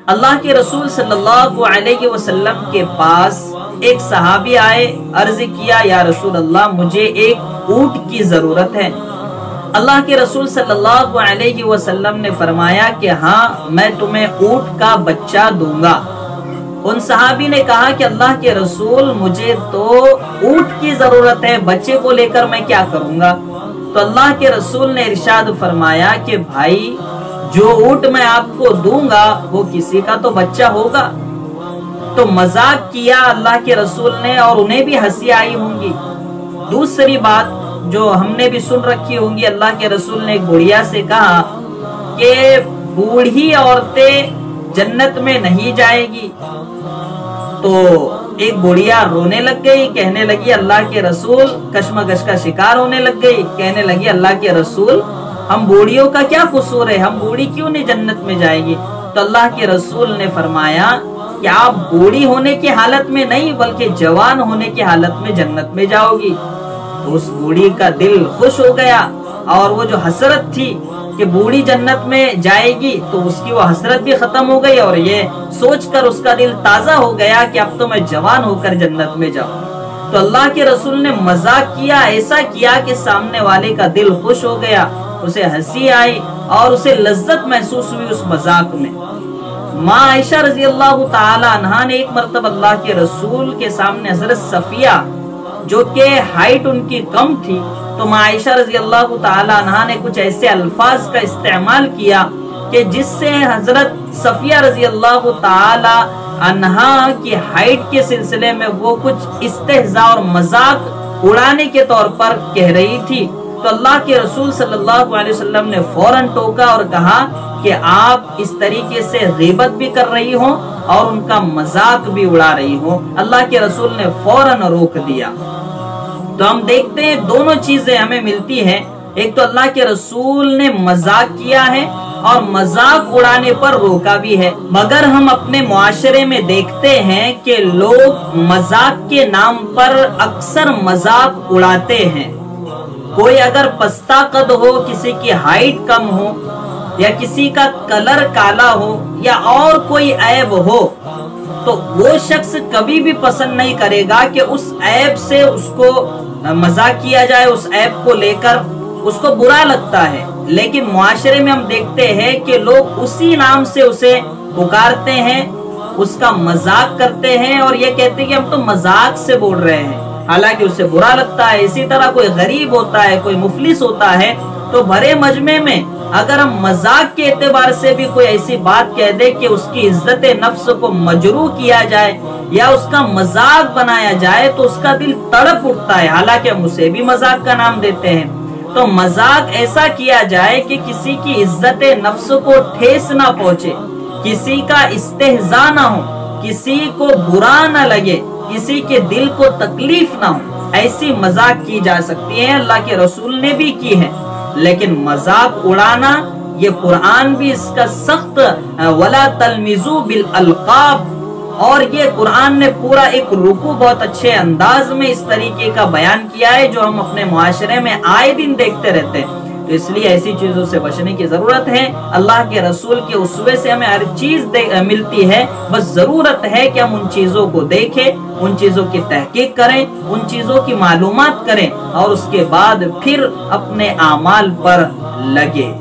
اللہ کے رسول صلی اللہ علیہ وسلم کے پاس ایک صحابی آئے، عرض کیا یا رسول اللہ مجھے ایک اونٹ کی ضرورت ہے۔ اللہ کے رسول صلی اللہ علیہ وسلم نے فرمایا کہ ہاں میں تمہیں اونٹ کا بچہ دوں گا۔ ان صحابی نے کہا کہ اللہ کے رسول مجھے تو اونٹ کی ضرورت ہے، بچے کو لے کر میں کیا کروں گا؟ تو اللہ کے رسول نے ارشاد فرمایا کہ بھائی جو اونٹ میں آپ کو دوں گا وہ کسی کا تو بچہ ہوگا۔ تو مذاق کیا اللہ کے رسول نے اور انہیں بھی ہنسی آئی ہوں گی۔ دوسری بات جو ہم نے بھی سن رکھی ہوں گی، اللہ کے رسول نے ایک بڑھیا سے کہا کہ بوڑھی عورتیں جنت میں نہیں جائے گی۔ تو ایک بڑھیا رونے لگ گئی، کہنے لگی اللہ کے رسول، کشمکش کا شکار ہونے لگ گئی، کہنے لگی اللہ کے رسول ہم بوڑھیوں کا کیا قصور ہے، ہم بوڑھی کیوں نہیں جنت میں جائے گی؟ تو اللہ کے رسول نے فرمایا کہ آپ بوڑھی ہونے کی حالت میں نہیں بلکہ جوان ہونے کی حالت میں جنت میں جاؤ گی۔ تو اس بوڑھی کا دل خوش ہو گیا، اور وہ جو حسرت تھی کہ بوڑھی جنت میں جائے گی تو اس کی وہ حسرت بھی ختم ہو گئی، اور یہ سوچ کر اس کا دل تازہ ہو گیا کہ اب تو میں جوان ہو کر جنت میں جاؤں۔ تو اللہ کے رسول نے مذاق کیا، ایسا کیا کہ سامنے والے کا دل خوش ہو گیا، اسے ہنسی آئی اور اسے لذت محسوس ہوئی اس مذاق میں۔ ماں عائشہ رضی اللہ تعالی عنہا نے ایک مرتبہ اللہ کے رسول کے سامنے حضرت صفیہ جو کہ ہائٹ ان کی کم تھی، تو ماں عائشہ رضی اللہ تعالی عنہا نے کچھ ایسے الفاظ کا استعمال کیا کہ جس سے حضرت صفیہ رضی اللہ تعالی عنہا کی ہائٹ کے سلسلے میں وہ کچھ استہزاء اور مذاق اڑانے کے طور پر کہہ رہی تھی۔ تو اللہ کے رسول صلی اللہ علیہ وسلم نے فوراً ٹوکا اور کہا کہ آپ اس طریقے سے غیبت بھی کر رہی ہوں اور ان کا مذاق بھی اڑا رہی ہوں۔ اللہ کے رسول نے فوراً روک دیا۔ تو ہم دیکھتے ہیں دونوں چیزیں ہمیں ملتی ہیں، ایک تو اللہ کے رسول نے مذاق کیا ہے اور مذاق اڑانے پر روکا بھی ہے، مگر ہم اپنے معاشرے میں دیکھتے ہیں کہ لوگ مذاق کے نام پر اکثر مذاق اڑاتے ہیں۔ کوئی اگر پستہ قد ہو، کسی کی ہائٹ کم ہو، یا کسی کا کلر کالا ہو، یا اور کوئی عیب ہو، تو وہ شخص کبھی بھی پسند نہیں کرے گا کہ اس عیب سے اس کو مذاق کیا جائے، اس عیب کو لے کر اس کو برا لگتا ہے۔ لیکن معاشرے میں ہم دیکھتے ہیں کہ لوگ اسی نام سے اسے پکارتے ہیں، اس کا مذاق کرتے ہیں اور یہ کہتے ہیں کہ ہم تو مذاق سے بول رہے ہیں، حالانکہ اسے برا لگتا ہے۔ اسی طرح کوئی غریب ہوتا ہے، کوئی مفلس ہوتا ہے، تو بھرے مجمع میں اگر ہم مذاق کے اعتبار سے بھی کوئی ایسی بات کہہ دے کہ اس کی عزت نفس کو مجروح کیا جائے یا اس کا مذاق بنایا جائے تو اس کا دل تڑپ اٹھتا ہے، حالانکہ ہم اسے بھی مذاق کا نام دیتے ہیں۔ تو مذاق ایسا کیا جائے کہ کسی کی عزت نفس کو ٹھیس نہ پہنچے، کسی کا استہزاء نہ ہو، کسی کو برا نہ لگے، کسی کے دل کو تکلیف نہ ہو، ایسی مذاق کی جا سکتی ہے، اللہ کے رسول نے بھی کی ہے۔ لیکن مذاق اڑانا، یہ قرآن بھی اس کا سخت وَلَا تَلْمِزُوا بِالْأَلْقَابِ، اور یہ قرآن نے پورا ایک رکوع بہت اچھے انداز میں اس طریقے کا بیان کیا ہے جو ہم اپنے معاشرے میں آئے دن دیکھتے رہتے ہیں۔ تو اس لیے ایسی چیزوں سے بچنے کی ضرورت ہے۔ اللہ کے رسول کے اسوے سے ہمیں ہر چیز ملتی ہے، بس ضرورت ہے کہ ہم ان چیزوں کو دیکھیں، ان چیزوں کی تحقیق کریں، ان چیزوں کی معلومات کریں اور اس کے بعد پھر اپنے اعمال پر لگے۔